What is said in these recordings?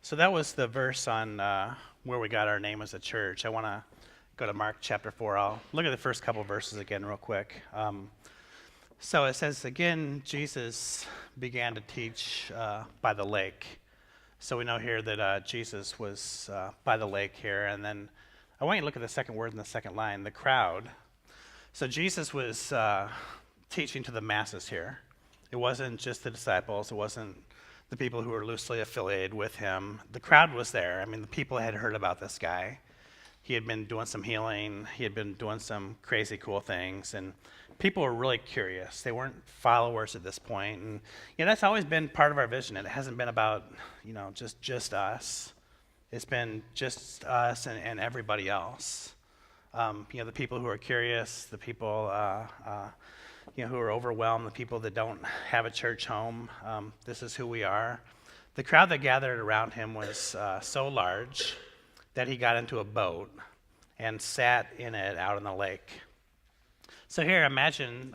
So that was the verse on where we got our name as a church. I want to go to Mark chapter 4. I'll look at the first couple verses again real quick. So it says, again, Jesus began to teach by the lake. So we know here that Jesus was by the lake here. And then I want you to look at the second word in the second line, the crowd. So Jesus was teaching to the masses here. It wasn't just the disciples. It wasn't the people who were loosely affiliated with him. The crowd was there. I mean, the people had heard about this guy. He had been doing some healing. He had been doing some crazy cool things. And people were really curious. They weren't followers at this point. And that's always been part of our vision. It hasn't been about, just us. It's been just us and everybody else. The people who are curious, the people who are overwhelmed, the people that don't have a church home. This is who we are. The crowd that gathered around him was so large that he got into a boat and sat in it out on the lake. So here, imagine,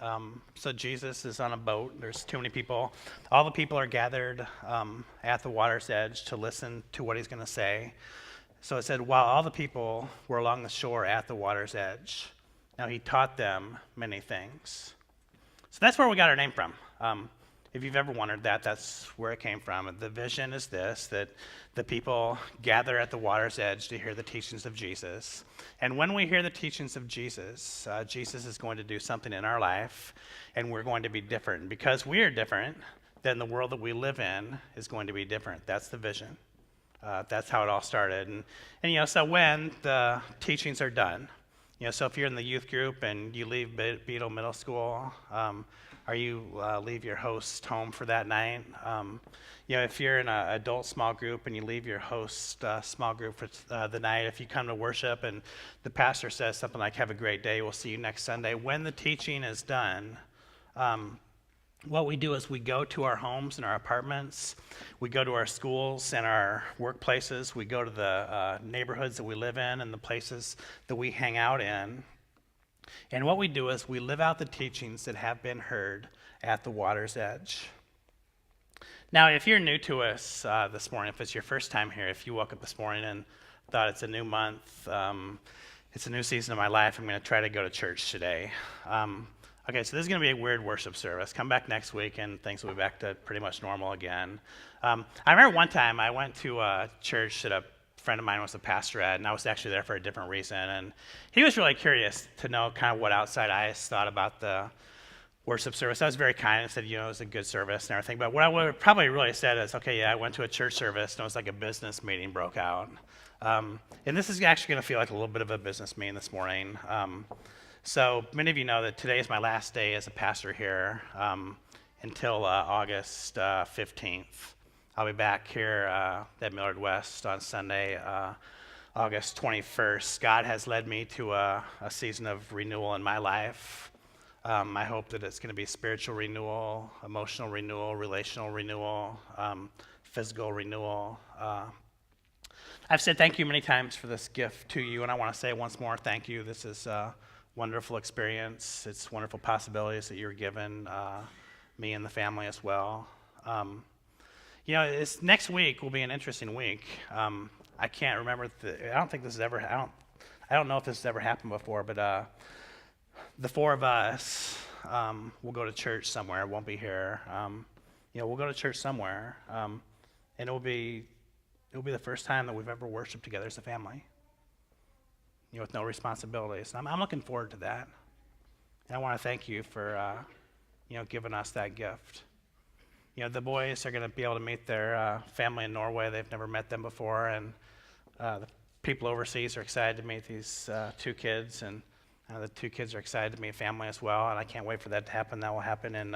so Jesus is on a boat. There's too many people. All the people are gathered at the water's edge to listen to what he's going to say. So it said, while all the people were along the shore at the water's edge, now he taught them many things. So that's where we got our name from. If you've ever wondered that, that's where it came from. The vision is this, that the people gather at the water's edge to hear the teachings of Jesus. And when we hear the teachings of Jesus, Jesus is going to do something in our life, and we're going to be different. Because we are different, then the world that we live in is going to be different. That's the vision. That's how it all started. And so when the teachings are done, so if you're in the youth group and you leave Beetle Middle School, or you leave your host home for that night, if you're in an adult small group and you leave your host small group for the night, if you come to worship and the pastor says something like, have a great day, we'll see you next Sunday. When the teaching is done, what we do is we go to our homes and our apartments, we go to our schools and our workplaces, we go to the neighborhoods that we live in and the places that we hang out in. And what we do is we live out the teachings that have been heard at the water's edge. Now, if you're new to us this morning, if it's your first time here, if you woke up this morning and thought it's a new month, it's a new season of my life, I'm going to try to go to church today. Okay, so this is going to be a weird worship service. Come back next week and things will be back to pretty much normal again. I remember one time I went to a church that a friend of mine was a pastor at, and I was actually there for a different reason. And he was really curious to know kind of what outside eyes thought about the worship service. I was very kind and said, it was a good service and everything. But what I would have probably really said is, okay, yeah, I went to a church service and it was like a business meeting broke out. And this is actually going to feel like a little bit of a business meeting this morning. So many of you know that today is my last day as a pastor here until August 15th. I'll be back here at Millard West on Sunday, August 21st. God has led me to a season of renewal in my life. I hope that it's going to be spiritual renewal, emotional renewal, relational renewal, physical renewal. I've said thank you many times for this gift to you, and I want to say once more thank you. This is wonderful experience. It's wonderful possibilities that you're given me and the family as well. This next week will be an interesting week. I can't remember. I don't think this has ever. I don't know if this has ever happened before. But the four of us will go to church somewhere. It won't be here. We'll go to church somewhere, and it will be the first time that we've ever worshiped together as a family. With no responsibilities. I'm looking forward to that. And I want to thank you for, giving us that gift. The boys are going to be able to meet their family in Norway. They've never met them before. And the people overseas are excited to meet these two kids. And the two kids are excited to meet family as well. And I can't wait for that to happen. That will happen in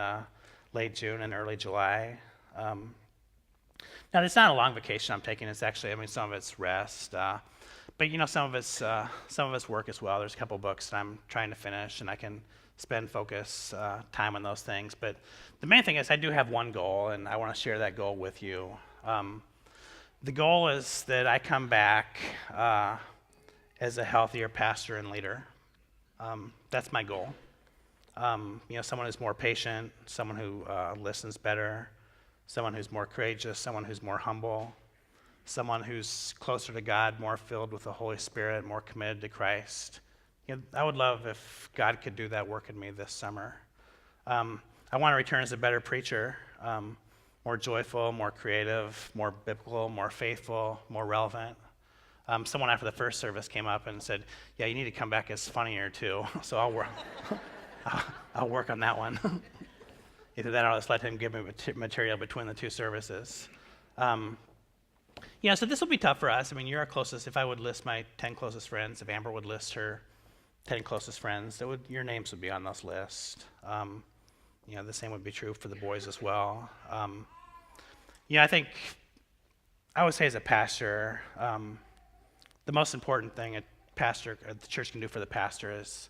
late June and early July. Now, it's not a long vacation I'm taking. It's actually, some of it's rest. But some of it's work as well. There's a couple books that I'm trying to finish, and I can spend focus time on those things. But the main thing is I do have one goal, and I want to share that goal with you. The goal is that I come back as a healthier pastor and leader. That's my goal. Someone who's more patient, someone who listens better, someone who's more courageous, someone who's more humble, someone who's closer to God, more filled with the Holy Spirit, more committed to Christ. I would love if God could do that work in me this summer. I want to return as a better preacher, more joyful, more creative, more biblical, more faithful, more relevant. Someone after the first service came up and said, "Yeah, you need to come back as funnier too." So I'll work on that one. Either that or I'll just let him give me material between the two services. So this will be tough for us. I mean, you're our closest. If I would list my 10 closest friends, if Amber would list her 10 closest friends, your names would be on those lists. The same would be true for the boys as well. I think I would say as a pastor, the most important thing the church can do for the pastor is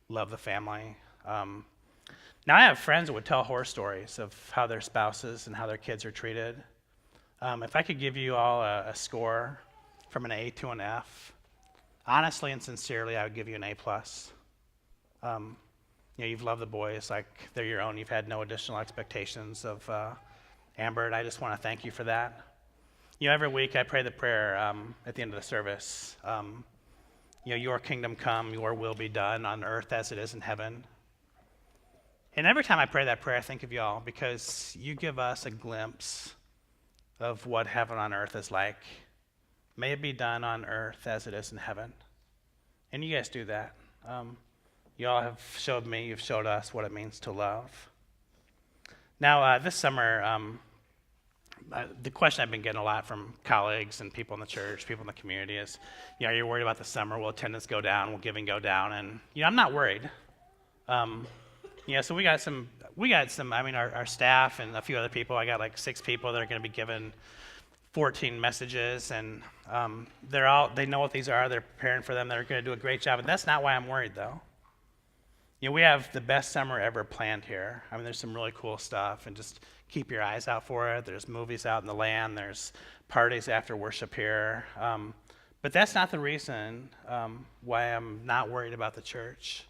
love the family. Now I have friends that would tell horror stories of how their spouses and how their kids are treated. If I could give you all a score from an A to an F, honestly and sincerely, I would give you an A+. You've loved the boys like they're your own. You've had no additional expectations of Amber, and I just want to thank you for that. Every week I pray the prayer at the end of the service. Your kingdom come, your will be done on earth as it is in heaven. And every time I pray that prayer, I think of y'all because you give us a glimpse of what heaven on earth is like. May it be done on earth as it is in heaven. And you guys do that. Y'all have showed me, you've showed us what it means to love. Now, this summer, the question I've been getting a lot from colleagues and people in the church, people in the community is, are you worried about the summer? Will attendance go down? Will giving go down? And, I'm not worried. So we got some, our staff and a few other people, I got like 6 people that are going to be given 14 messages, and they know what these are, they're preparing for them, they're going to do a great job, and that's not why I'm worried though. We have the best summer ever planned here. There's some really cool stuff, and just keep your eyes out for it. There's movies out in the land, there's parties after worship here, but that's not the reason why I'm not worried about the church.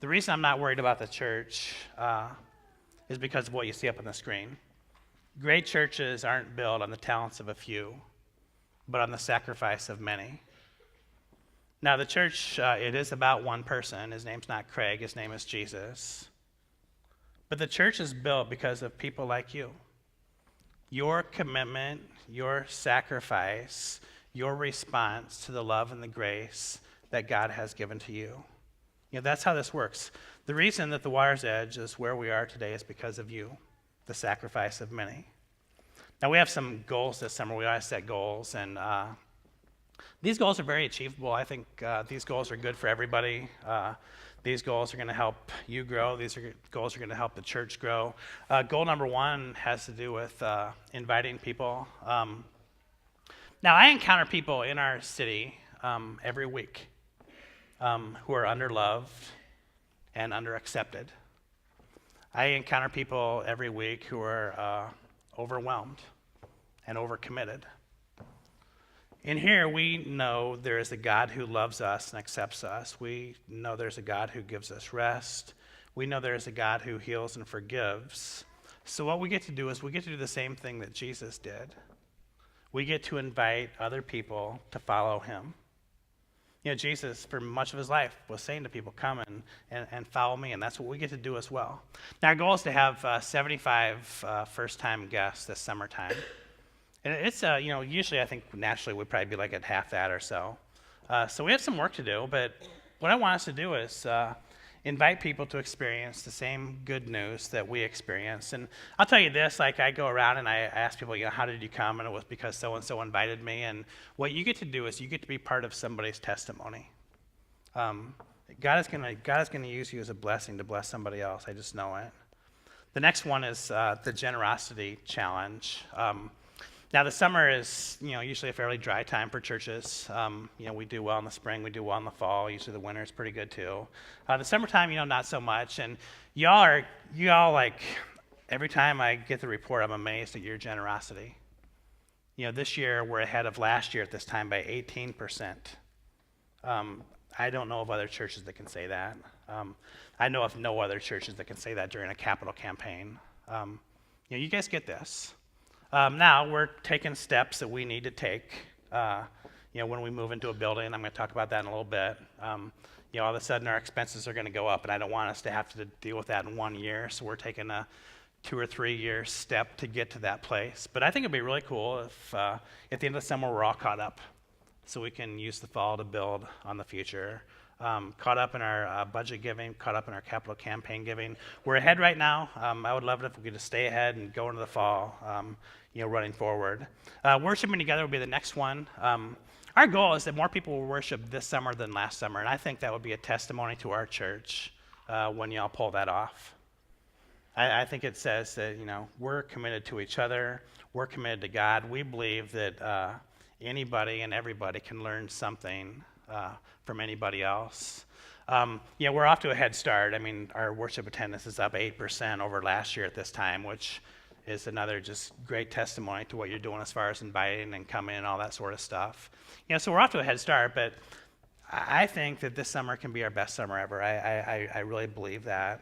The reason I'm not worried about the church is because of what you see up on the screen. Great churches aren't built on the talents of a few, but on the sacrifice of many. Now, the church, it is about one person. His name's not Craig, his name is Jesus. But the church is built because of people like you. Your commitment, your sacrifice, your response to the love and the grace that God has given to you. That's how this works. The reason that the Water's Edge is where we are today is because of you, the sacrifice of many. Now, we have some goals this summer. We always set goals, and these goals are very achievable. I think these goals are good for everybody. These goals are going to help you grow. Goals are going to help the church grow. Goal number 1 has to do with inviting people. Now, I encounter people in our city every week who are underloved and underaccepted. I encounter people every week who are overwhelmed and overcommitted. In here, we know there is a God who loves us and accepts us. We know there's a God who gives us rest. We know there's a God who heals and forgives. So what we get to do is we get to do the same thing that Jesus did. We get to invite other people to follow him. Jesus, for much of his life, was saying to people, come and follow me, and that's what we get to do as well. Now, our goal is to have 75 first-time guests this summertime. And it's, usually I think naturally we'd probably be like at half that or so. So we have some work to do, but what I want us to do is invite people to experience the same good news that we experience. And I'll tell you this, like I go around and I ask people, how did you come? And it was because so-and-so invited me. And what you get to do is you get to be part of somebody's testimony. God is gonna use you as a blessing to bless somebody else. I just know it. The next one is the generosity challenge. Now, the summer is, usually a fairly dry time for churches. We do well in the spring, we do well in the fall. Usually the winter is pretty good too. The summertime, not so much. And y'all like, every time I get the report, I'm amazed at your generosity. This year we're ahead of last year at this time by 18%. I don't know of other churches that can say that. I know of no other churches that can say that during a capital campaign. You guys get this. Now we're taking steps that we need to take. When we move into a building, I'm going to talk about that in a little bit. All of a sudden our expenses are going to go up, and I don't want us to have to deal with that in 1 year. So we're taking a 2 or 3 year step to get to that place. But I think it'd be really cool if at the end of the summer we're all caught up, so we can use the fall to build on the future. Caught up in our budget giving, caught up in our capital campaign giving. We're ahead right now. I would love it if we could just stay ahead and go into the fall, running forward. Worshiping together will be the next one. Our goal is that more people will worship this summer than last summer, and I think that would be a testimony to our church when y'all pull that off. I think it says that, we're committed to each other, we're committed to God. We believe that anybody and everybody can learn something from anybody else. We're off to a head start. I mean, our worship attendance is up 8% over last year at this time, which is another just great testimony to what you're doing as far as inviting and coming and all that sort of stuff. So we're off to a head start, but I think that this summer can be our best summer ever. I really believe that.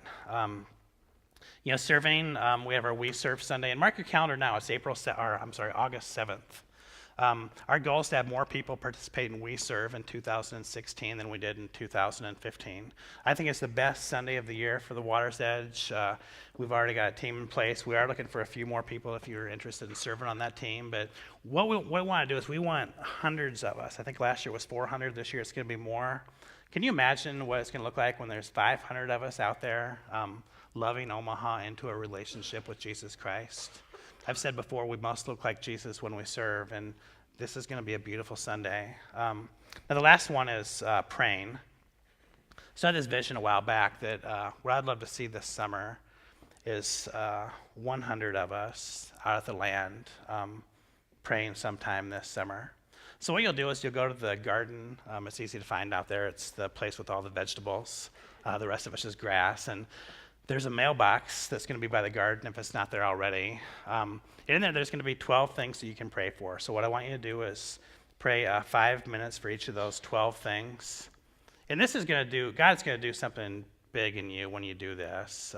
Serving, we have our We Serve Sunday, and mark your calendar now. It's August 7th. Our goal is to have more people participate in We Serve in 2016 than we did in 2015. I think it's the best Sunday of the year for the Water's Edge. We've already got a team in place. We are looking for a few more people if you're interested in serving on that team. But what we want to do is we want hundreds of us. I think last year was 400. This year it's going to be more. Can you imagine what it's going to look like when there's 500 of us out there loving Omaha into a relationship with Jesus Christ? I've said before, we must look like Jesus when we serve, and this is going to be a beautiful Sunday. Now, the last one is praying. So I had this vision a while back that what I'd love to see this summer is 100 of us out at the land praying sometime this summer. So what you'll do is you'll go to the garden. It's easy to find out there. It's the place with all the vegetables. The rest of us is grass. And there's a mailbox that's going to be by the garden if it's not there already. In there's going to be 12 things that you can pray for. So what I want you to do is pray 5 minutes for each of those 12 things. And this is God's going to do something big in you when you do this.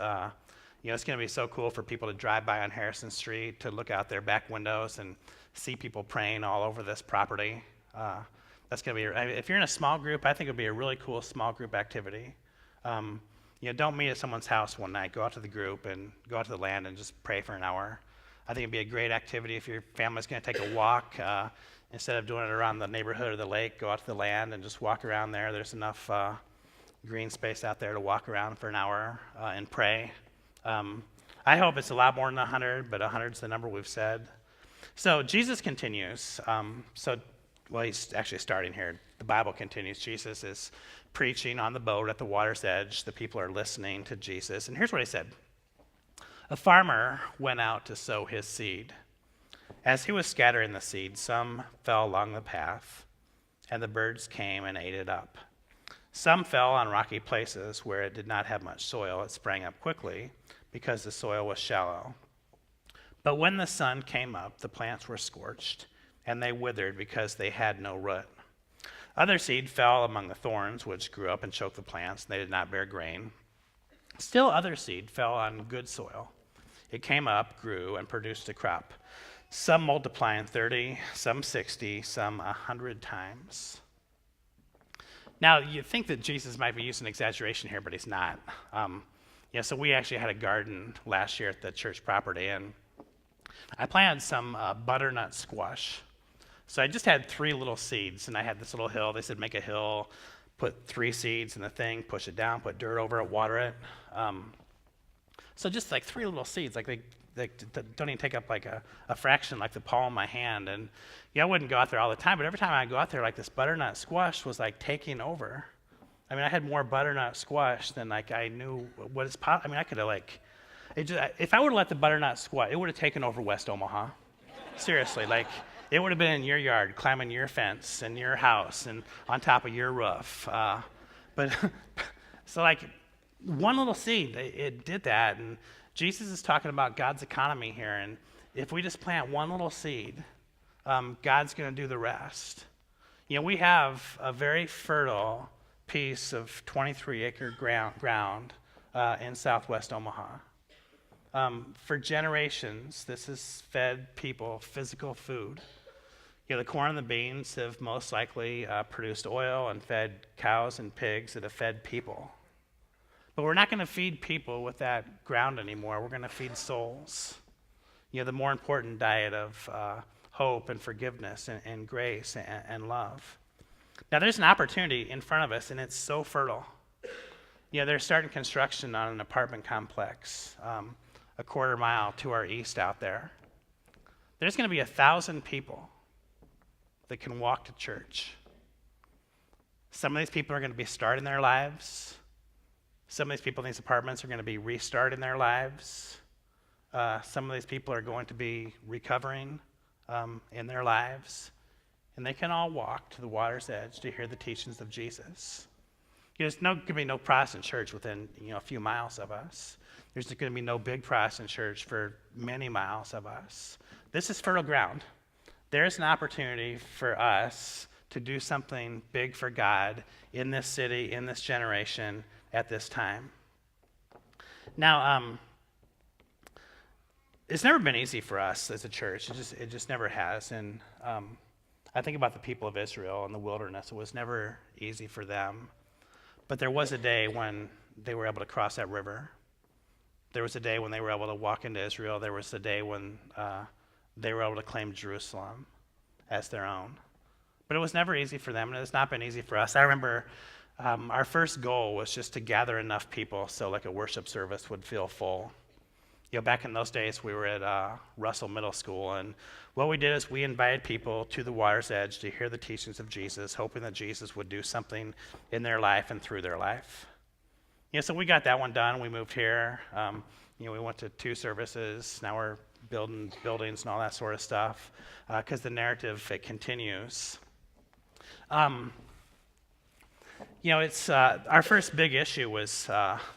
It's going to be so cool for people to drive by on Harrison Street, to look out their back windows and see people praying all over this property. That's going to be, if you're in a small group, I think it would be a really cool small group activity. Don't meet at someone's house one night. Go out to the group and go out to the land and just pray for an hour. I think it'd be a great activity if your family's going to take a walk. Instead of doing it around the neighborhood or the lake, go out to the land and just walk around there. There's enough green space out there to walk around for an hour and pray. I hope it's a lot more than 100, but 100 is the number we've said. So Jesus continues. He's actually starting here. The Bible continues. Jesus is preaching on the boat at the water's edge. The people are listening to Jesus. And here's what he said. A farmer went out to sow his seed. As he was scattering the seed, some fell along the path, and the birds came and ate it up. Some fell on rocky places where it did not have much soil. It sprang up quickly because the soil was shallow. But when the sun came up, the plants were scorched, and they withered because they had no root. Other seed fell among the thorns, which grew up and choked the plants, and they did not bear grain. Still other seed fell on good soil. It came up, grew, and produced a crop, some multiplying 30, some 60, some 100 times. Now, you think that Jesus might be using exaggeration here, but he's not. So we actually had a garden last year at the church property, and I planted some butternut squash. So I just had 3 little seeds, and I had this little hill. They said make a hill, put 3 seeds in the thing, push it down, put dirt over it, water it. So just like 3 little seeds, like they don't even take up like a fraction, like the palm of my hand. And I wouldn't go out there all the time, but every time I go out there, like this butternut squash was like taking over. I mean, I had more butternut squash than like I knew what is possible. I mean, I could have if I would have let the butternut squash, it would have taken over West Omaha. Seriously, it would have been in your yard, climbing your fence and your house and on top of your roof. So one little seed, it did that. And Jesus is talking about God's economy here. And if we just plant one little seed, God's going to do the rest. We have a very fertile piece of 23-acre ground in southwest Omaha. For generations, this has fed people physical food. The corn and the beans have most likely produced oil and fed cows and pigs that have fed people. But we're not going to feed people with that ground anymore. We're going to feed souls. The more important diet of hope and forgiveness and grace and love. Now, there's an opportunity in front of us, and it's so fertile. They're starting construction on an apartment complex a quarter mile to our east out there. There's going to be 1,000 people that can walk to church. Some of these people are going to be starting their lives. Some of these people in these apartments are going to be restarting their lives. Some of these people are going to be recovering in their lives. And they can all walk to the water's edge to hear the teachings of Jesus. There's going to be no Protestant church within a few miles of us. There's going to be no big Protestant church for many miles of us. This is fertile ground. There's an opportunity for us to do something big for God in this city, in this generation, at this time. Now, it's never been easy for us as a church. It just never has. And I think about the people of Israel in the wilderness. It was never easy for them. But there was a day when they were able to cross that river. There was a day when they were able to walk into Israel. There was a day when they were able to claim Jerusalem as their own. But it was never easy for them, and it's not been easy for us. I remember our first goal was just to gather enough people so like a worship service would feel full. Back in those days, we were at Russell Middle School, and what we did is we invited people to the water's edge to hear the teachings of Jesus, hoping that Jesus would do something in their life and through their life. So we got that one done. We moved here. We went to 2 services. Now we're building buildings and all that sort of stuff because the narrative, it continues. It's our first big issue was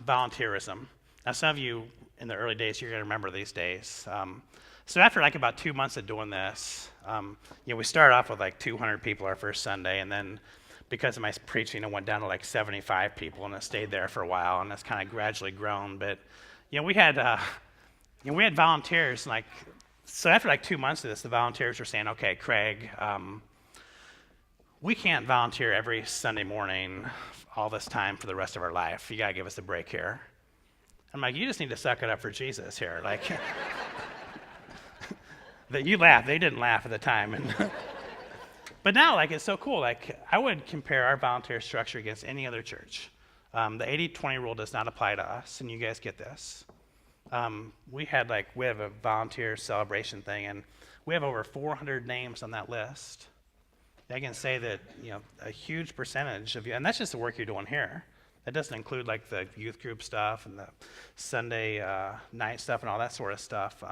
volunteerism. Now, some of you in the early days, you're going to remember these days. So after like about 2 months of doing this, we started off with like 200 people our first Sunday, and then because of my preaching, it went down to like 75 people, and it stayed there for a while, and it's kind of gradually grown. But we had volunteers. So after like 2 months of this, the volunteers were saying, "Okay, Craig, we can't volunteer every Sunday morning all this time for the rest of our life. You gotta give us a break here." I'm like, "You just need to suck it up for Jesus here." That you laugh. They didn't laugh at the time. But now, it's so cool. I would compare our volunteer structure against any other church. The 80-20 rule does not apply to us, and you guys get this. We have a volunteer celebration thing, and we have over 400 names on that list. I can say that a huge percentage of you, and that's just the work you're doing here. That doesn't include the youth group stuff and the Sunday night stuff and all that sort of stuff.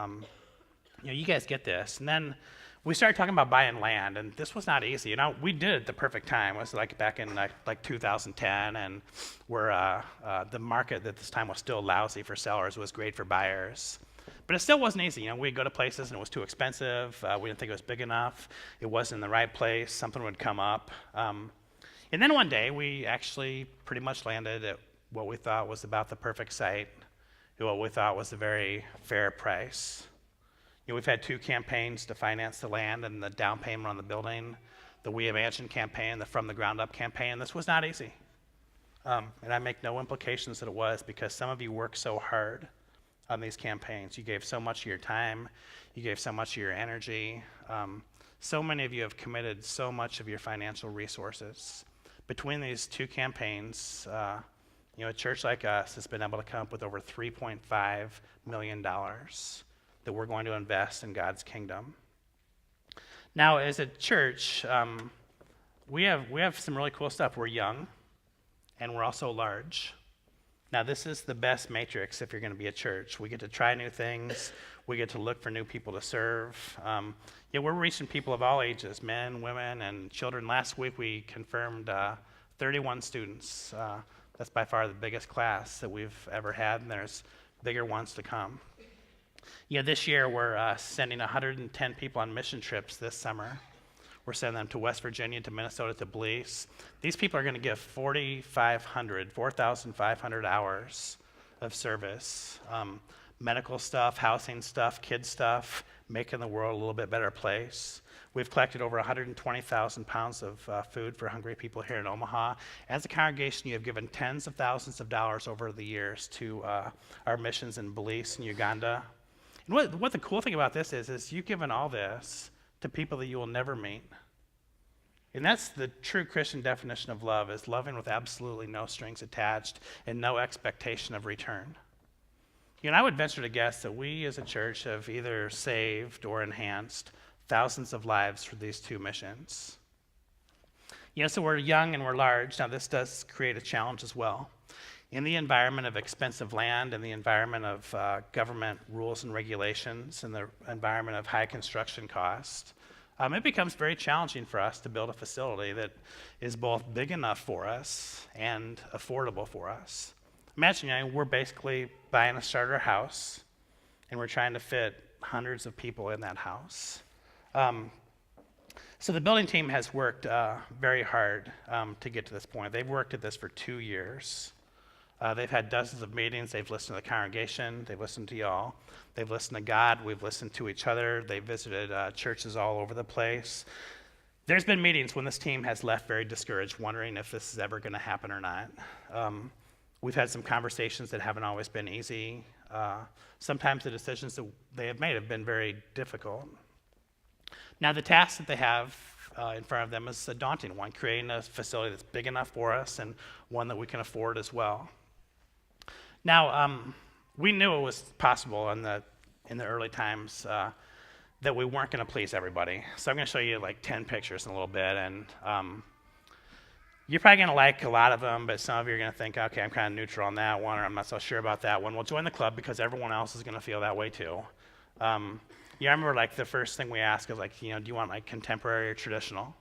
You guys get this. And then we started talking about buying land, and this was not easy. We did it at the perfect time. It was back in 2010, and where the market at this time was still lousy for sellers, was great for buyers. But it still wasn't easy. We'd go to places and it was too expensive. We didn't think it was big enough. It wasn't in the right place. Something would come up. And then one day we actually pretty much landed at what we thought was about the perfect site, what we thought was a very fair price. We've had 2 campaigns to finance the land and the down payment on the building, the We Imagine campaign, the From the Ground Up campaign. This was not easy. And I make no implications that it was, because some of you worked so hard on these campaigns. You gave so much of your time. You gave so much of your energy. So many of you have committed so much of your financial resources. Between these 2 campaigns, a church like us has been able to come up with over $3.5 million that we're going to invest in God's kingdom. Now, as a church, we have some really cool stuff. We're young, and we're also large. Now, this is the best matrix if you're going to be a church. We get to try new things. We get to look for new people to serve. We're reaching people of all ages, men, women, and children. Last week, we confirmed 31 students. That's by far the biggest class that we've ever had, and there's bigger ones to come. This year, we're sending 110 people on mission trips this summer. We're sending them to West Virginia, to Minnesota, to Belize. These people are going to give 4,500 hours of service. medical stuff, housing stuff, kids stuff, making the world a little bit better place. We've collected over 120,000 pounds of food for hungry people here in Omaha. As a congregation, you have given tens of thousands of dollars over the years to our missions in Belize and Uganda. And what the cool thing about this is you've given all this to people that you will never meet. And that's the true Christian definition of love, is loving with absolutely no strings attached and no expectation of return. You know, I would venture to guess that we as a church have either saved or enhanced thousands of lives for these two missions. You know, so we're young and we're large. Now, this does create a challenge as well. In the environment of expensive land, in the environment of government rules and regulations, in the environment of high construction cost, it becomes very challenging for us to build a facility that is both big enough for us and affordable for us. Imagine, you know, we're basically buying a starter house, and we're trying to fit hundreds of people in that house. So the building team has worked very hard to get to this point. They've worked at this for 2 years. They've had dozens of meetings. They've listened to the congregation. They've listened to y'all. They've listened to God. We've listened to each other. They've visited churches all over the place. There's been meetings when this team has left very discouraged, wondering if this is ever going to happen or not. We've had some conversations that haven't always been easy. Sometimes the decisions that they have made have been very difficult. Now, the task that they have in front of them is a daunting one, creating a facility that's big enough for us and one that we can afford as well. Now, we knew it was possible in the early times that we weren't going to please everybody. So I'm going to show you like 10 pictures in a little bit, and you're probably going to like a lot of them, but some of you are going to think, okay, I'm kind of neutral on that one, or I'm not so sure about that one. Well, join the club because everyone else is going to feel that way too. Yeah, I remember like the first thing we asked is like, you know, do you want like contemporary or traditional?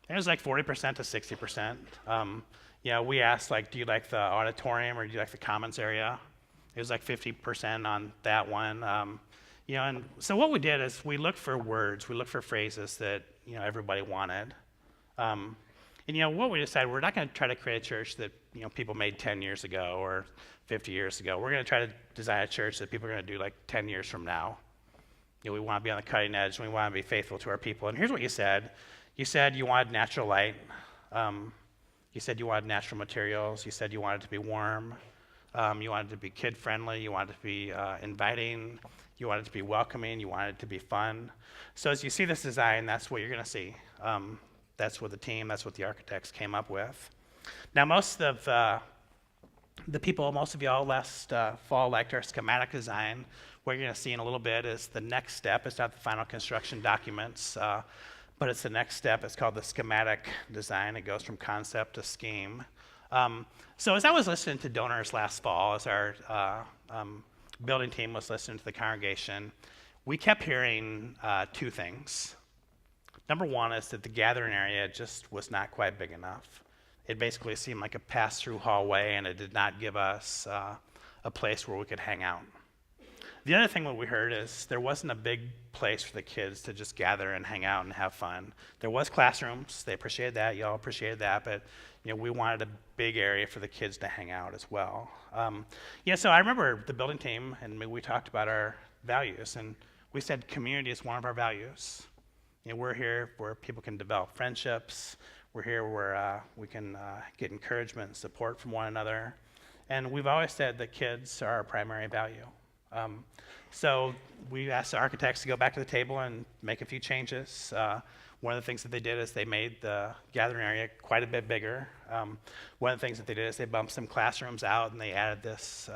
And it was like 40% to 60%. You know, we asked like, do you like the auditorium or do you like the commons area? It was like 50% on that one. You know, and so what we did is we looked for words, we looked for phrases that, you know, everybody wanted. And, you know, what we decided, we're not going to try to create a church that, you know, people made 10 years ago or 50 years ago. We're going to try to design a church that people are going to do like 10 years from now. You know, we want to be on the cutting edge, and we want to be faithful to our people. And here's what you said. You said you wanted natural light. You said you wanted natural materials. You said you wanted it to be warm. You wanted it to be kid-friendly. You wanted it to be inviting. You wanted it to be welcoming. You wanted it to be fun. So as you see this design, that's what you're going to see. That's what the team, that's what the architects came up with. Now, most of y'all last fall liked our schematic design. What you're going to see in a little bit is the next step. It's not the final construction documents, but it's the next step. It's called the schematic design. It goes from concept to scheme. So as I was listening to donors last fall, as our building team was listening to the congregation, we kept hearing two things. Number one is that the gathering area just was not quite big enough. It basically seemed like a pass-through hallway, and it did not give us a place where we could hang out. The other thing that we heard is there wasn't a big place for the kids to just gather and hang out and have fun. There was classrooms. They appreciated that. Y'all appreciated that. But, you know, we wanted a big area for the kids to hang out as well. Yeah, so I remember the building team, and we talked about our values. And we said community is one of our values. You know, we're here where people can develop friendships. We're here where we can get encouragement and support from one another. And we've always said that kids are our primary value. So we asked the architects to go back to the table and make a few changes. One of the things that they did is they made the gathering area quite a bit bigger. One of the things that they did is they bumped some classrooms out and they added this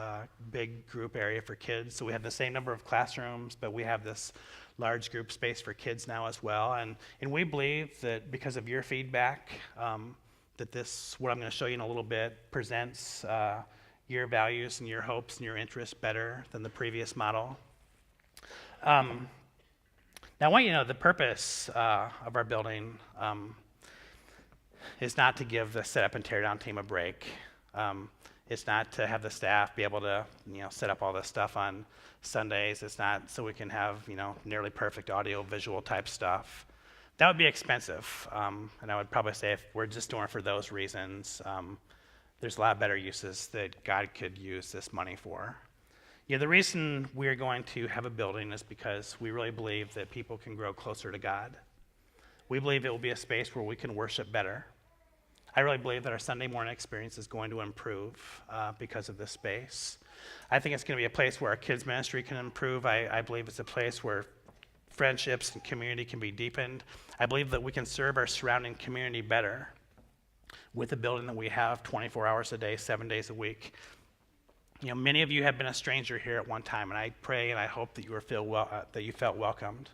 big group area for kids. So we have the same number of classrooms, but we have this large group space for kids now as well. And we believe that because of your feedback, that this, what I'm going to show you in a little bit, presents your values and your hopes and your interests better than the previous model. Now, I want you to know the purpose of our building is not to give the set up and tear down team a break. It's not to have the staff be able to, you know, set up all this stuff on Sundays. It's not so we can have, you know, nearly perfect audio visual type stuff. That would be expensive. And I would probably say if we're just doing it for those reasons, there's a lot better uses that God could use this money for. The reason we're going to have a building is because we really believe that people can grow closer to God. We believe it will be a space where we can worship better. I really believe that our Sunday morning experience is going to improve because of this space. I think it's going to be a place where our kids' ministry can improve. I believe it's a place where friendships and community can be deepened. I believe that we can serve our surrounding community better with the building that we have 24 hours a day, 7 days a week. Many of you have been a stranger here at one time, and I pray and I hope that you felt welcomed.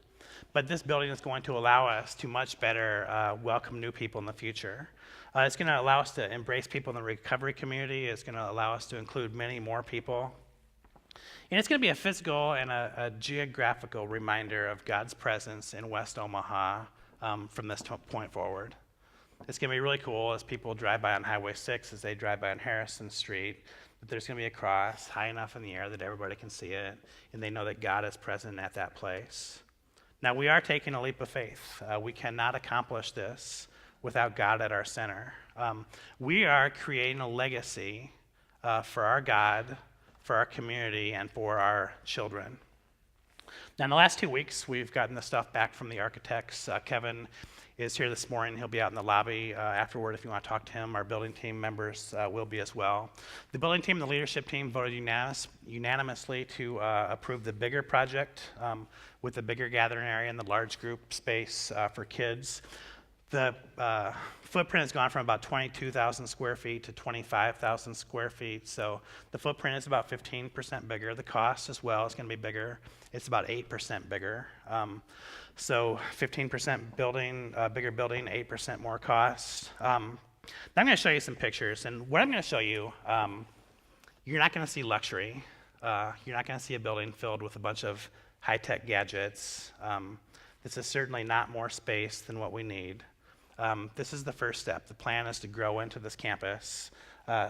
But this building is going to allow us to much better welcome new people in the future. It's going to allow us to embrace people in the recovery community. It's going to allow us to include many more people. And it's going to be a physical and a geographical reminder of God's presence in West Omaha from this point forward. It's going to be really cool as people drive by on Highway 6, as they drive by on Harrison Street, that there's going to be a cross high enough in the air that everybody can see it, and they know that God is present at that place. Now, we are taking a leap of faith. We cannot accomplish this without God at our center. We are creating a legacy for our God, for our community, and for our children. Now, in the last 2 weeks, we've gotten the stuff back from the architects. Kevin is here this morning. He'll be out in the lobby afterward if you want to talk to him. Our building team members will be as well. The building team and the leadership team voted unanimously to approve the bigger project with the bigger gathering area and the large group space for kids. The footprint has gone from about 22,000 square feet to 25,000 square feet. So the footprint is about 15% bigger. The cost as well is going to be bigger. It's about 8% bigger. So 15% building, bigger building, 8% more cost. Now I'm going to show you some pictures. And what I'm going to show you, you're not going to see luxury. You're not going to see a building filled with a bunch of high-tech gadgets. This is certainly not more space than what we need. This is the first step. The plan is to grow into this campus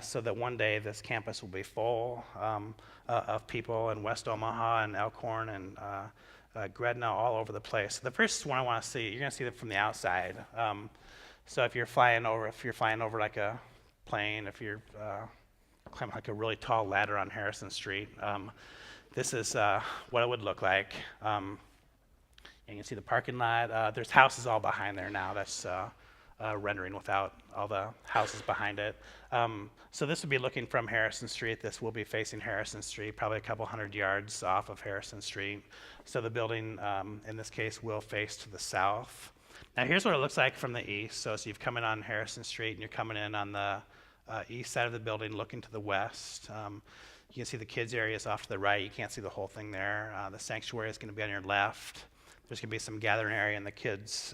so that one day this campus will be full of people in West Omaha and Elkhorn and Gretna, all over the place. The first one I want to see, you're going to see it from the outside. So if you're flying over like a plane, if you're climbing like a really tall ladder on Harrison Street, this is what it would look like. And you can see the parking lot. There's houses all behind there now. That's rendering without all the houses behind it. So this would be looking from Harrison Street. This will be facing Harrison Street, probably a couple hundred yards off of Harrison Street. So the building, in this case, will face to the south. Now here's what it looks like from the east. So you've come in on Harrison Street, and you're coming in on the east side of the building, looking to the west. You can see the kids' areas off to the right. You can't see the whole thing there. The sanctuary is going to be on your left. There's going to be some gathering area and the kids'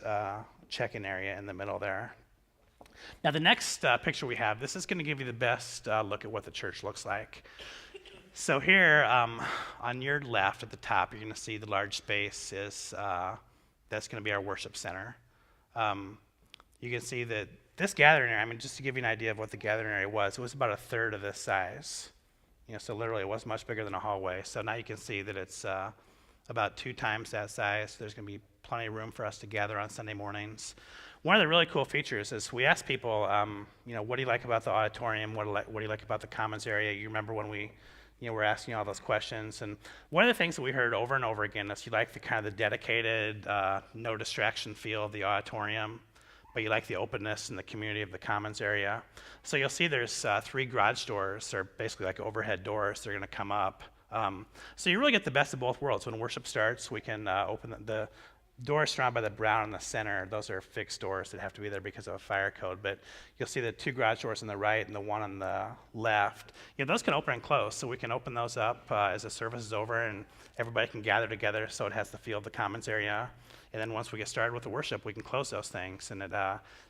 check-in area in the middle there. Now the next picture we have, this is going to give you the best look at what the church looks like. So here on your left at the top, you're going to see the large space is that's going to be our worship center. You can see that this gathering area, just to give you an idea of what the gathering area was, it was about a third of this size. So literally it wasn't much bigger than a hallway. So now you can see that it's about 2 times that size. There's going to be plenty of room for us to gather on Sunday mornings. One of the really cool features is we ask people, what do you like about the auditorium? What do you like about the commons area? You remember when we were asking all those questions. And one of the things that we heard over and over again is you like the kind of the dedicated, no distraction feel of the auditorium, but you like the openness and the community of the commons area. So you'll see there's 3 garage doors, or basically like overhead doors. They're going to come up. So you really get the best of both worlds. When worship starts, we can open the doors surrounded by the brown in the center. Those are fixed doors that have to be there because of a fire code. But you'll see the 2 garage doors on the right and the one on the left. Those can open and close, so we can open those up as the service is over and everybody can gather together so it has the feel of the commons area. And then once we get started with the worship, we can close those things, and it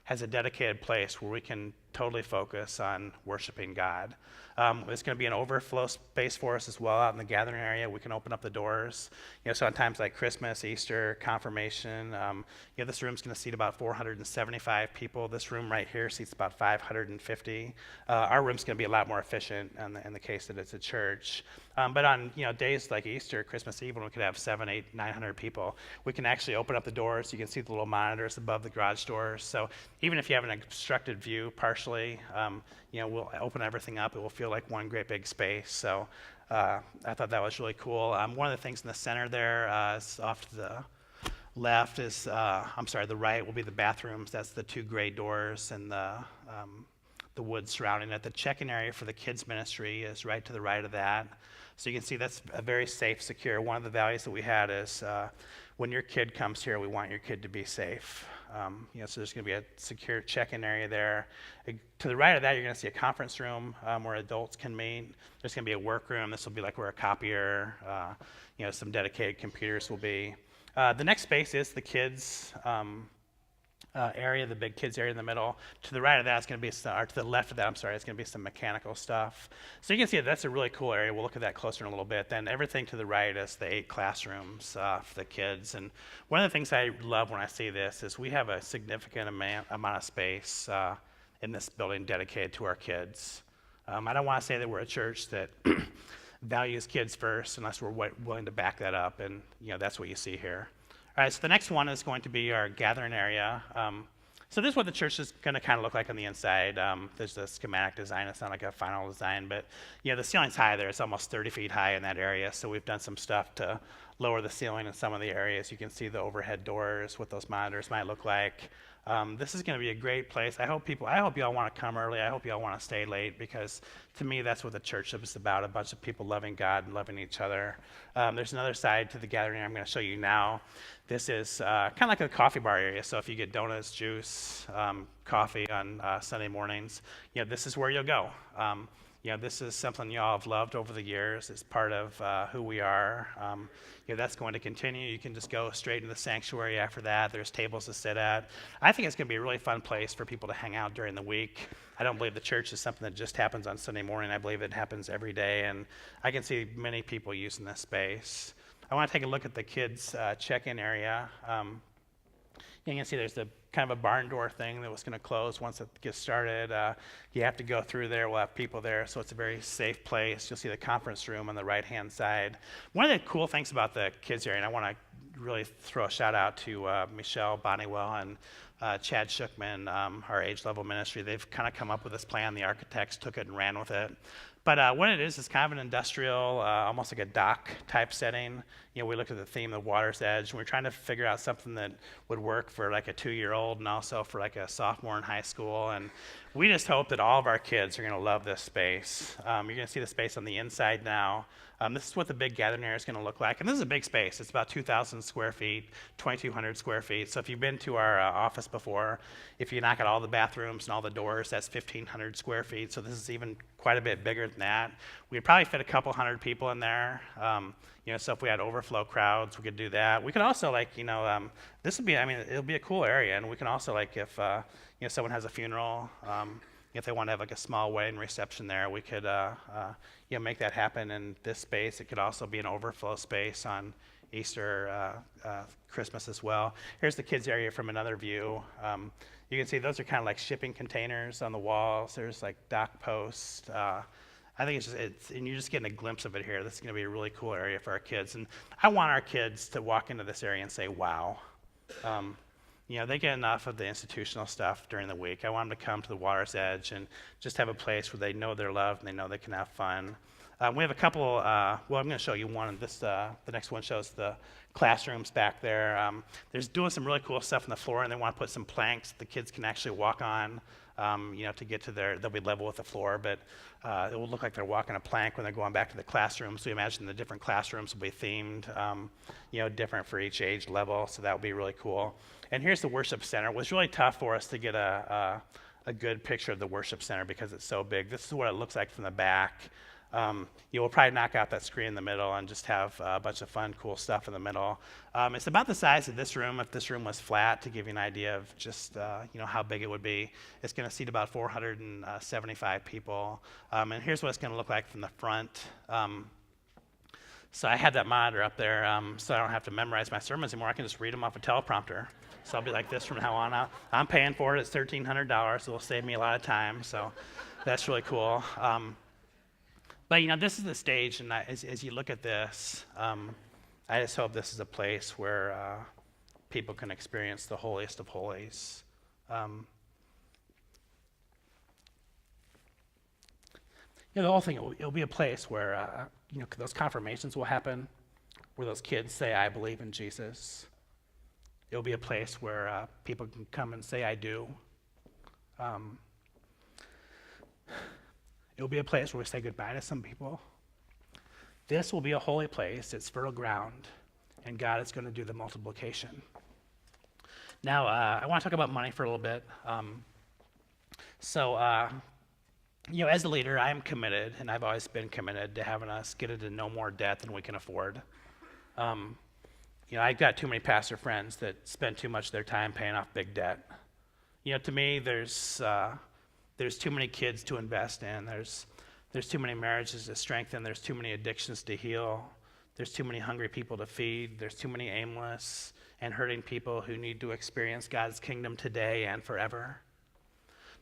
has a dedicated place where we can totally focus on worshiping God. It's going to be an overflow space for us as well out in the gathering area. We can open up the doors. So on times like Christmas, Easter, confirmation, this room's going to seat about 475 people. This room right here seats about 550. Our room's going to be a lot more efficient in the case that it's a church. But on days like Easter, Christmas Eve, when we could have 700, 800, 900 people, we can actually open up the doors. You can see the little monitors above the garage doors. So even if you have an obstructed view partially, we'll open everything up. It will feel like one great big space. So I thought that was really cool. One of the things in the center there is off to the left is, the right will be the bathrooms. That's the 2 gray doors and the wood surrounding it. The check-in area for the kids ministry is right to the right of that. So you can see that's a very safe, secure. One of the values that we had is when your kid comes here, we want your kid to be safe. So there's going to be a secure check-in area there. To the right of that, you're going to see a conference room where adults can meet. There's going to be a workroom. This will be like where a copier, some dedicated computers will be. The next space is the kids area, the big kids area in the middle. To the right of that, it's going to be or to the left of that, it's going to be some mechanical stuff. So you can see that's a really cool area. We'll look at that closer in a little bit. Then everything to the right is the 8 classrooms for the kids. And one of the things I love when I see this is we have a significant amount of space in this building dedicated to our kids. I don't want to say that we're a church that values kids first unless we're willing to back that up, and that's what you see here. All right, so the next one is going to be our gathering area. So this is what the church is going to kind of look like on the inside. There's a schematic design. It's not like a final design, but the ceiling's high there. It's almost 30 feet high in that area, so we've done some stuff to lower the ceiling in some of the areas. You can see the overhead doors, what those monitors might look like. This is going to be a great place. I hope you all want to come early. I hope you all want to stay late, because to me that's what the church is about, a bunch of people loving God and loving each other. There's another side to the gathering I'm going to show you now. This is kind of like a coffee bar area, so if you get donuts, juice, coffee on Sunday mornings, this is where you'll go. This is something y'all have loved over the years. It's part of who we are. That's going to continue. You can just go straight into the sanctuary after that. There's tables to sit at. I think it's going to be a really fun place for people to hang out during the week. I don't believe the church is something that just happens on Sunday morning. I believe it happens every day, and I can see many people using this space. I want to take a look at the kids' check-in area. You can see there's the kind of a barn door thing that was going to close once it gets started. You have to go through there. We'll have people there, so it's a very safe place. You'll see the conference room on the right-hand side. One of the cool things about the kids area, and I want to really throw a shout out to Michelle Bonnywell and Chad Shookman, our age level ministry. They've kind of come up with this plan. The architects took it and ran with it. But what it is kind of an industrial, almost like a dock type setting. We looked at the theme of Water's Edge, and we're trying to figure out something that would work for like a 2-year-old and also for like a sophomore in high school. And we just hope that all of our kids are going to love this space. You're going to see the space on the inside now. This is what the big gathering area is going to look like. And this is a big space. It's about 2,000 square feet, 2,200 square feet. So if you've been to our office before, if you knock out all the bathrooms and all the doors, that's 1,500 square feet. So this is even quite a bit bigger than that. We'd probably fit a couple hundred people in there. So if we had overflow crowds, we could do that. We could also this would be, it'll be a cool area. And we can also if someone has a funeral, if they want to have like a small wedding reception there, we could make that happen in this space. It could also be an overflow space on Easter, Christmas as well. Here's the kids area from another view. You can see those are kind of like shipping containers on the walls. There's like dock posts. I think and you're just getting a glimpse of it here. This is going to be a really cool area for our kids. And I want our kids to walk into this area and say, wow. They get enough of the institutional stuff during the week. I want them to come to the Water's Edge and just have a place where they know they're loved and they know they can have fun. We have a couple, I'm going to show you one of this. The next one shows the classrooms back there. There's doing some really cool stuff on the floor, and they want to put some planks the kids can actually walk on, to get to they'll be level with the floor, but it will look like they're walking a plank when they're going back to the classroom. So you imagine the different classrooms will be themed, different for each age level, so that would be really cool. And here's the worship center. It was really tough for us to get a good picture of the worship center because it's so big. This is what it looks like from the back. You will probably knock out that screen in the middle and just have a bunch of fun, cool stuff in the middle. It's about the size of this room. If this room was flat, to give you an idea of just how big it would be, it's going to seat about 475 people. And here's what it's going to look like from the front. So I had that monitor up there, so I don't have to memorize my sermons anymore. I can just read them off a teleprompter. So I'll be like this from now on. I'm paying for it. It's $1,300, so it'll save me a lot of time. So that's really cool. But this is the stage, and as you look at this, I just hope this is a place where people can experience the holiest of holies. the whole thing, it'll be a place where, those confirmations will happen, where those kids say, I believe in Jesus. It'll be a place where people can come and say, I do. It'll be a place where we say goodbye to some people. This will be a holy place. It's fertile ground, and God is going to do the multiplication. Now, I want to talk about money for a little bit. As a leader, I am committed, and I've always been committed to having us get into no more debt than we can afford. I've got too many pastor friends that spend too much of their time paying off big debt. To me, there's too many kids to invest in. There's too many marriages to strengthen. There's too many addictions to heal. There's too many hungry people to feed. There's too many aimless and hurting people who need to experience God's kingdom today and forever.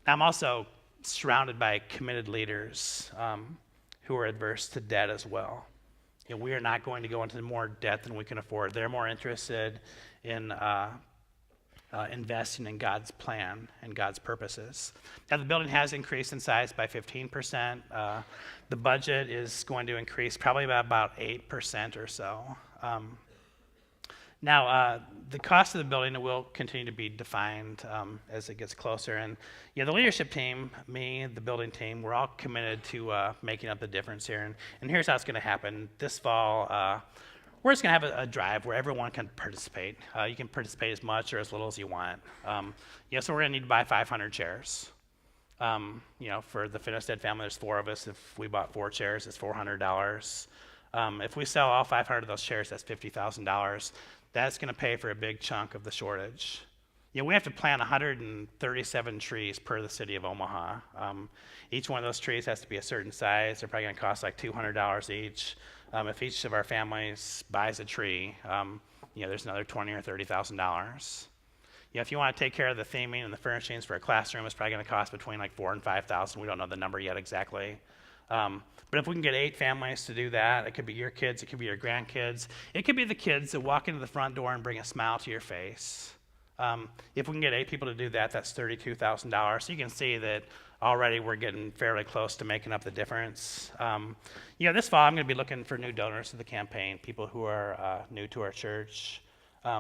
I'm also surrounded by committed leaders who are adverse to debt as well. We are not going to go into more debt than we can afford. They're more interested in investing in God's plan and God's purposes. Now, the building has increased in size by 15%. The budget is going to increase probably by about 8% or so. The cost of the building will continue to be defined as it gets closer. And the leadership team, me, the building team, we're all committed to making up the difference here. And here's how it's going to happen. This fall, we're just going to have a drive where everyone can participate. You can participate as much or as little as you want. So we're going to need to buy 500 chairs. For the Finnestead family, there's 4 of us. If we bought 4 chairs, it's $400. If we sell all 500 of those chairs, that's $50,000. That's going to pay for a big chunk of the shortage. We have to plant 137 trees per the city of Omaha. Each one of those trees has to be a certain size. They're probably going to cost like $200 each. If each of our families buys a tree, there's another $20,000 or $30,000. If you want to take care of the theming and the furnishings for a classroom, it's probably going to cost between like $4,000 and $5,000. We don't know the number yet exactly. But if we can get 8 families to do that, it could be your kids, it could be your grandkids, it could be the kids that walk into the front door and bring a smile to your face. If we can get 8 people to do that, that's $32,000. So you can see that already we're getting fairly close to making up the difference. This fall I'm going to be looking for new donors to the campaign, people who are new to our church,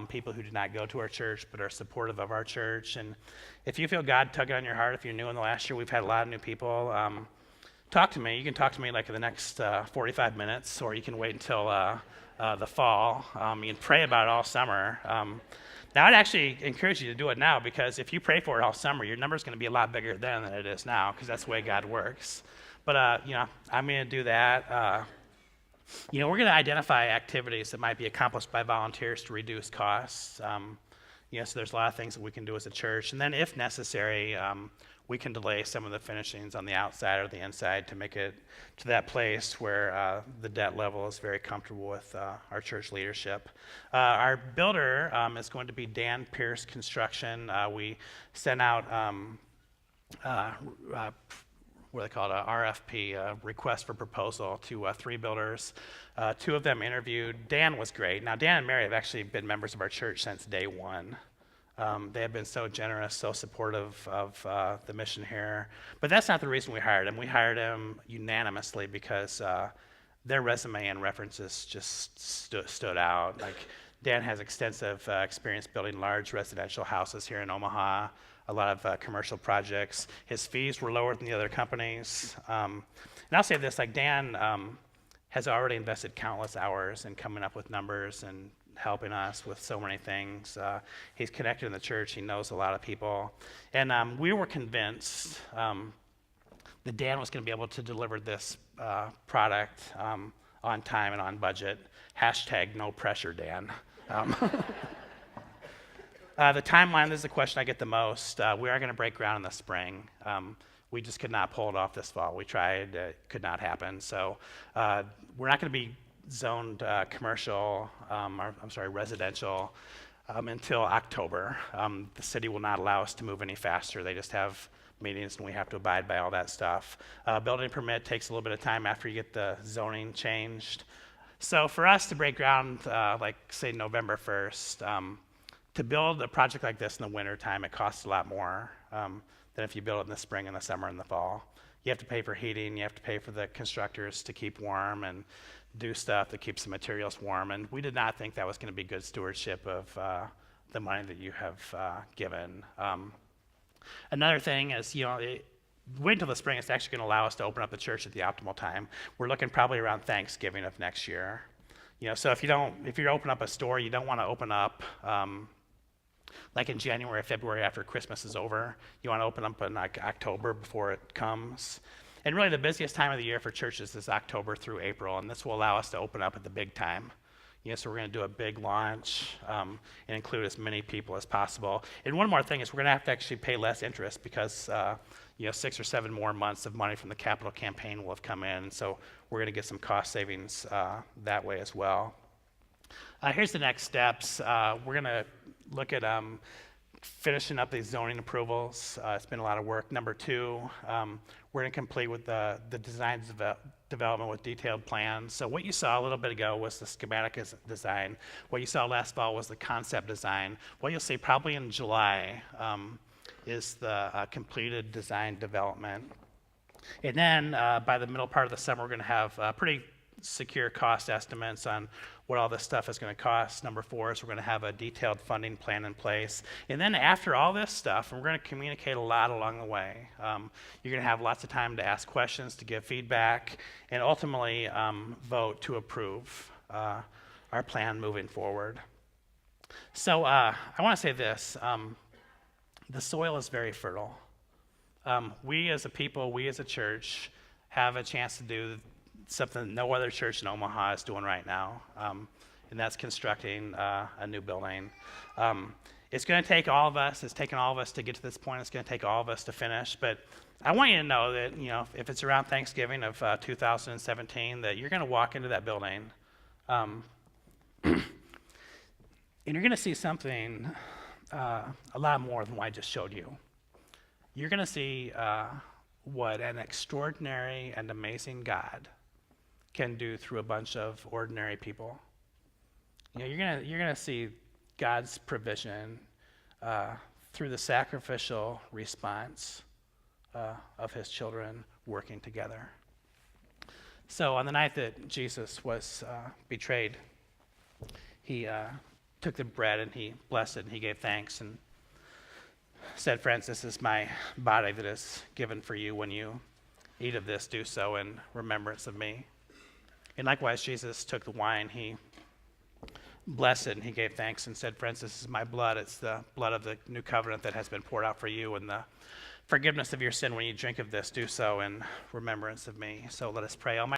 people who do not go to our church but are supportive of our church. And if you feel God tugging on your heart, if you're new in the last year, we've had a lot of new people. Talk to me. You can talk to me like in the next 45 minutes, or you can wait until the fall. You can pray about it all summer. Now, I'd actually encourage you to do it now, because if you pray for it all summer, your number's going to be a lot bigger then than it is now, because that's the way God works. But, I'm going to do that. We're going to identify activities that might be accomplished by volunteers to reduce costs. So there's a lot of things that we can do as a church. And then if necessary, we can delay some of the finishings on the outside or the inside to make it to that place where the debt level is very comfortable with our church leadership. Our builder is going to be Dan Pierce Construction. We sent out what they call it, a RFP, a request for proposal, to 3 builders. 2 of them interviewed. Dan was great. Now, Dan and Mary have actually been members of our church since day one. They have been so generous, so supportive of the mission here. But that's not the reason we hired him. We hired him unanimously because their resume and references just stood out. Like, Dan has extensive experience building large residential houses here in Omaha, a lot of commercial projects. His fees were lower than the other companies. And I'll say this, like, Dan has already invested countless hours in coming up with numbers and helping us with so many things. He's connected in the church. He knows a lot of people. And we were convinced that Dan was going to be able to deliver this product on time and on budget. # no pressure, Dan. The timeline is the question I get the most. We are going to break ground in the spring. We just could not pull it off this fall. We tried, it could not happen. So we're not going to be zoned residential until October. The city will not allow us to move any faster. They just have meetings and we have to abide by all that stuff. Building permit takes a little bit of time after you get the zoning changed. So for us to break ground, say November 1st, to build a project like this in the winter time, it costs a lot more than if you build it in the spring and the summer and the fall. you have to pay for heating, you have to pay for the constructors to keep warm and do stuff that keeps the materials warm. And we did not think that was going to be good stewardship of the money that you have given. Another thing is, wait until the spring. It's actually going to allow us to open up the church at the optimal time. We're looking probably around Thanksgiving of next year. So if you open up a store, you don't want to open up like in January or February after Christmas is over. You want to open up in like October before it comes. And really the busiest time of the year for churches is October through April, and this will allow us to open up at the big time. So we're going to do a big launch and include as many people as possible. And one more thing is we're going to have to actually pay less interest because 6 or 7 more months of money from the capital campaign will have come in. So we're going to get some cost savings that way as well. Here's the next steps. We're going to look at finishing up these zoning approvals. It's been a lot of work. Number 2, we're going to complete with the design development with detailed plans. So what you saw a little bit ago was the schematic design. What you saw last fall was the concept design. What you'll see probably in July is the completed design development. And then by the middle part of the summer, we're going to have pretty secure cost estimates on what all this stuff is going to cost. Number 4 is we're going to have a detailed funding plan in place. And then after all this stuff, we're going to communicate a lot along the way. You're going to have lots of time to ask questions, to give feedback, and ultimately vote to approve our plan moving forward. So I want to say this. The soil is very fertile. We as a people, we as a church, have a chance to do something no other church in Omaha is doing right now, and that's constructing a new building. It's going to take all of us. It's taken all of us to get to this point. It's going to take all of us to finish. But I want you to know that if it's around Thanksgiving of 2017, that you're going to walk into that building, and you're going to see something a lot more than what I just showed you. You're going to see what an extraordinary and amazing God can do through a bunch of ordinary people. You're gonna see God's provision through the sacrificial response of His children working together. So on the night that Jesus was betrayed, He took the bread and He blessed it and He gave thanks and said, "Friends, this is my body that is given for you. When you eat of this, do so in remembrance of me." And likewise, Jesus took the wine, He blessed it, and He gave thanks and said, "Friends, this is my blood. It's the blood of the new covenant that has been poured out for you, and the forgiveness of your sin. When you drink of this, do so in remembrance of me." So let us pray. Almighty